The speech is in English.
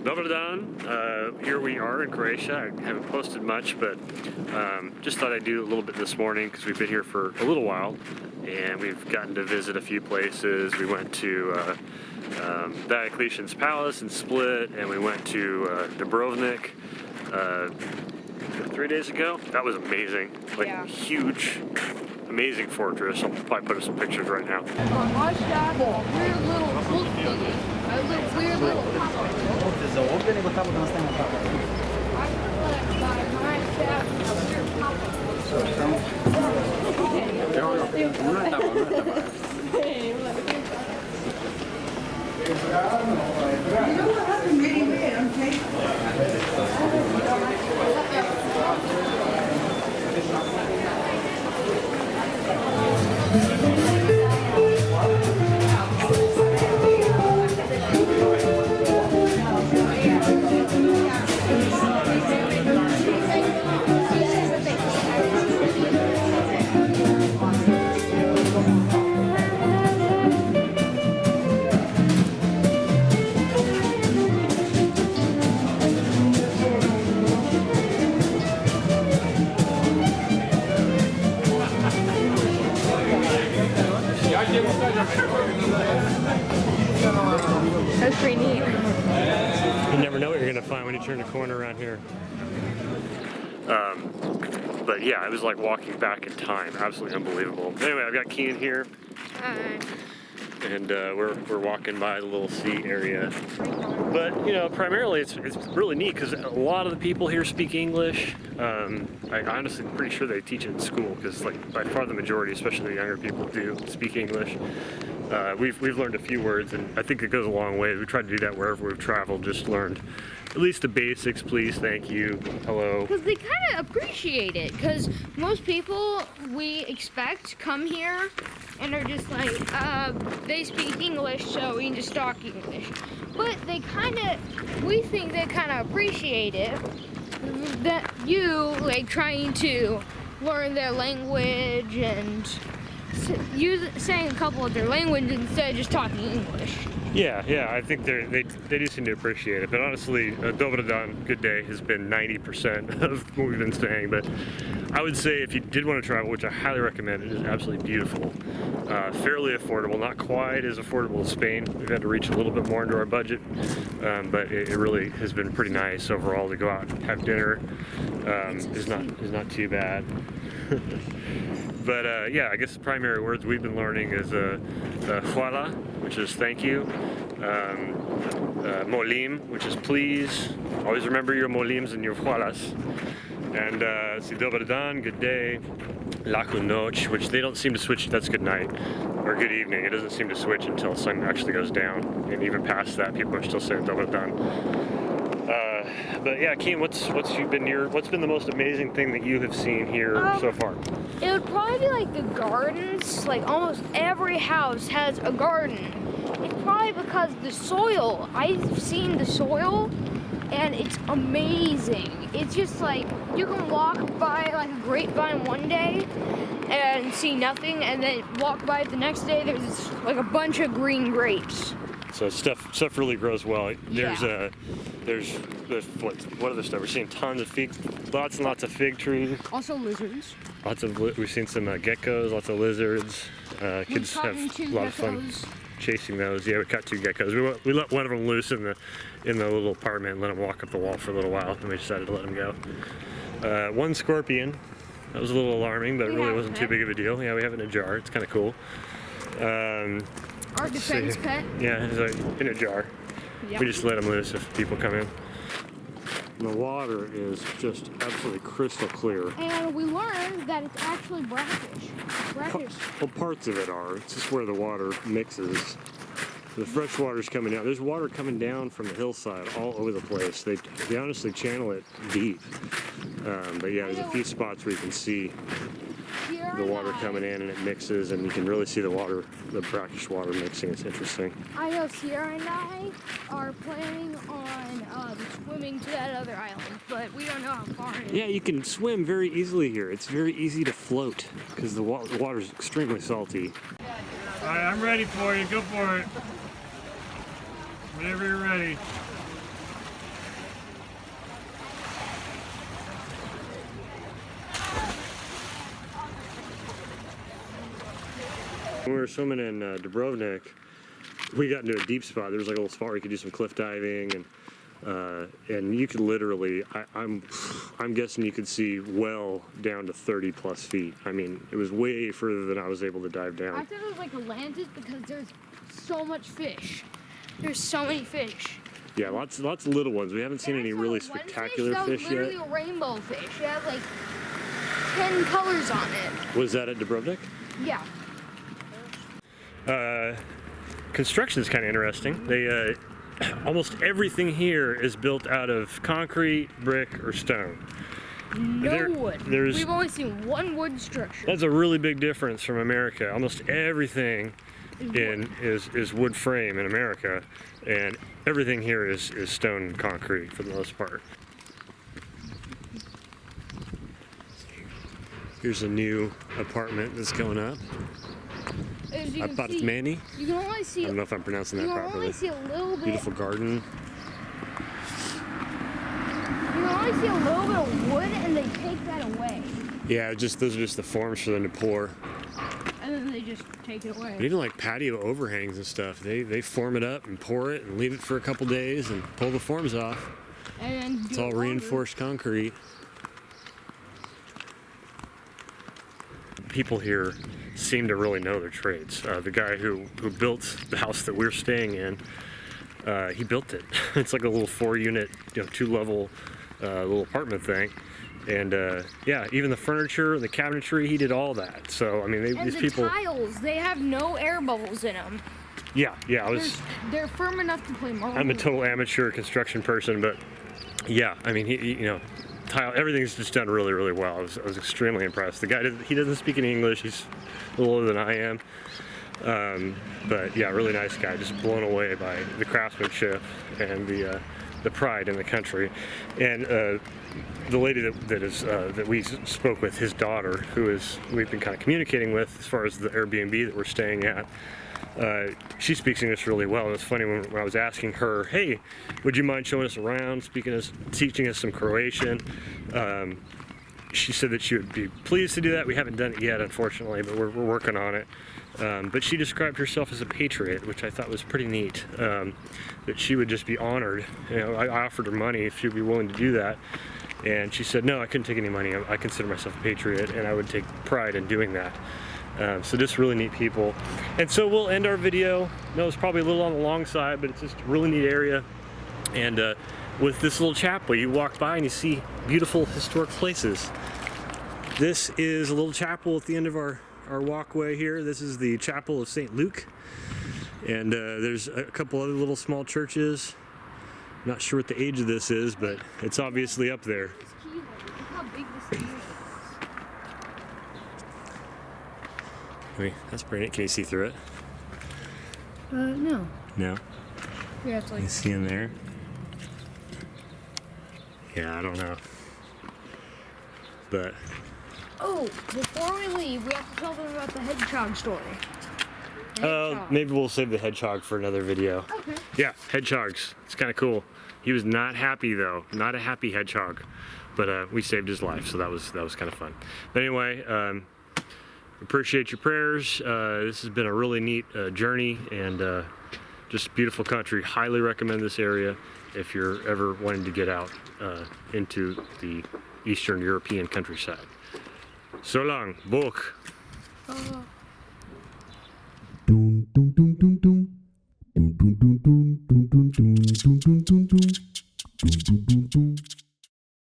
Dobar dan. Here we are in Croatia. I haven't posted much, but just thought I'd do a little bit this morning because we've been here for a little while and we've gotten to visit a few places. We went to Diocletian's Palace in Split, and we went to Dubrovnik 3 days ago. That was amazing. Like, yeah. Huge, amazing fortress. I'll probably put up some pictures right now. Weird little That's pretty neat. You never know what you're gonna find when you turn the corner around here. But yeah, it was like walking back in time. Absolutely unbelievable. Anyway, I've got Keenan here. Hi. And we're walking by the little sea area. But you know, primarily it's really neat because a lot of the people here speak English. I honestly am pretty sure they teach it in school because like by far the majority, especially the younger people, do speak English. We've learned a few words, and I think it goes a long way. We try to do that wherever we've traveled. Just learned at least the basics: please, thank you, hello. Because they kind of appreciate it. Because most people we expect come here and are just like, they speak English, so we can just talk English. But they we think they kind of appreciate it. That you like trying to learn their language and saying a couple of their languages instead of just talking English. Yeah, I think they do seem to appreciate it. But honestly, Dobar dan, good day, has been 90% of what we've been saying. But I would say if you did want to travel, which I highly recommend, it is absolutely beautiful. Fairly affordable, not quite as affordable as Spain. We've had to reach a little bit more into our budget, but it really has been pretty nice overall to go out and have dinner. Is not too bad. But yeah, I guess the primary words we've been learning is hvala, which is thank you, molim, which is please. Always remember your molims and your hvalas. And si dobar dan, good day, laku noć, which they don't seem to switch. That's good night or good evening. It doesn't seem to switch until the sun actually goes down, and even past that, people are still saying dobar dan. But yeah, Keen, what's been the most amazing thing that you have seen here so far? It would probably be like the gardens. Like almost every house has a garden. It's probably because the soil. I've seen the soil, and it's amazing. It's just like you can walk by like a grapevine one day and see nothing, and then walk by it the next day. There's like a bunch of green grapes. So stuff really grows well. There's what other stuff? We're seeing tons of lots and lots of fig trees. Also lizards. We've seen some geckos, lots of lizards. Kids have a lot of fun chasing those. Yeah, we caught 2 geckos. We let one of them loose in the little apartment and let him walk up the wall for a little while, and we decided to let him go. 1 scorpion. That was a little alarming, but it really wasn't too big of a deal. Yeah, we have it in a jar. It's kind of cool. Our defense pet. Yeah, it's like in a jar. Yep. We just let them loose if people come in. The water is just absolutely crystal clear. And we learned that it's actually brackish. Well, parts of it are. It's just where the water mixes. The fresh water's coming down. There's water coming down from the hillside all over the place. They honestly channel it deep. But yeah, there's a few spots where you can see the water coming in and it mixes, and you can really see the brackish water mixing. It's interesting. I know Sierra and I are planning on swimming to that other island, but we don't know how far it is. Yeah, you can swim very easily here. It's very easy to float because the water is extremely salty. All right, I'm ready for you. Go for it. Whenever you're ready. When we were swimming in Dubrovnik, we got into a deep spot. There was like a little spot where you could do some cliff diving, and you could literally, I'm guessing you could see well down to 30 plus feet. I mean, it was way further than I was able to dive down. I thought it was like Atlantis because there's so much fish. There's so many fish. Yeah, lots of little ones. We haven't seen any really spectacular fish yet. Literally a rainbow fish. It had like 10 colors on it. Was that at Dubrovnik? Yeah. Construction is kind of interesting. They almost everything here is built out of concrete, brick, or stone. No wood. We've only seen one wood structure. That's a really big difference from America. Almost everything is wood frame in America, and everything here is stone and concrete for the most part. Here's a new apartment that's going up. As you can see, Apartmeni. You can only see. I don't know if I'm pronouncing that properly. You can only see a little bit. Beautiful garden. You can only see a little bit of wood, and they take that away. Yeah, those are just the forms for them to pour. And then they just take it away. But even like patio overhangs and stuff, they form it up and pour it and leave it for a couple days and pull the forms off. And then it's all reinforced concrete. People here seem to really know their trades. The guy who built the house that we're staying in, he built it. It's like a little 4-unit, 2-level little apartment thing. And yeah, even the furniture and the cabinetry, he did all that. So I mean, these people. Tiles, they have no air bubbles in them. Yeah. They're firm enough to play marble. I'm a total amateur construction person, but yeah, I mean, tile, everything's just done really, really well. I was extremely impressed. The guy, he doesn't speak any English. He's a little older than I am, but yeah, really nice guy. Just blown away by the craftsmanship and the pride in the country. And the lady that we spoke with, his daughter, we've been kind of communicating with as far as the Airbnb that we're staying at. She speaks English really well. And it's funny when I was asking her, hey, would you mind showing us around, teaching us some Croatian? She said that she would be pleased to do that. We haven't done it yet, unfortunately, but we're working on it. But she described herself as a patriot, which I thought was pretty neat. That she would just be honored. I offered her money if she'd be willing to do that. And she said, no, I couldn't take any money. I consider myself a patriot, and I would take pride in doing that. So just really neat people. And so we'll end our video. I know it's probably a little on the long side, but it's just a really neat area. And with this little chapel, you walk by and you see beautiful historic places. This is a little chapel at the end of our walkway here. This is the Chapel of St. Luke. And there's a couple other little small churches. Not sure what the age of this is, but it's obviously up there. Look how big this is. Wait, that's pretty neat. Can you see through it? No. No? Yeah, it's like... You see in there? Yeah, I don't know. But... Oh, before we leave, we have to tell them about the hedgehog story. Maybe we'll save the hedgehog for another video. Okay. Yeah, hedgehogs. It's kind of cool. He was not happy though. Not a happy hedgehog. But we saved his life, so that was kind of fun. But anyway, appreciate your prayers. This has been a really neat journey and just beautiful country. Highly recommend this area if you're ever wanting to get out into the Eastern European countryside. So long, Bok. Dun dun dun dun dun dun dun dun dun dun dun dun dun dun dun dun dun dun dun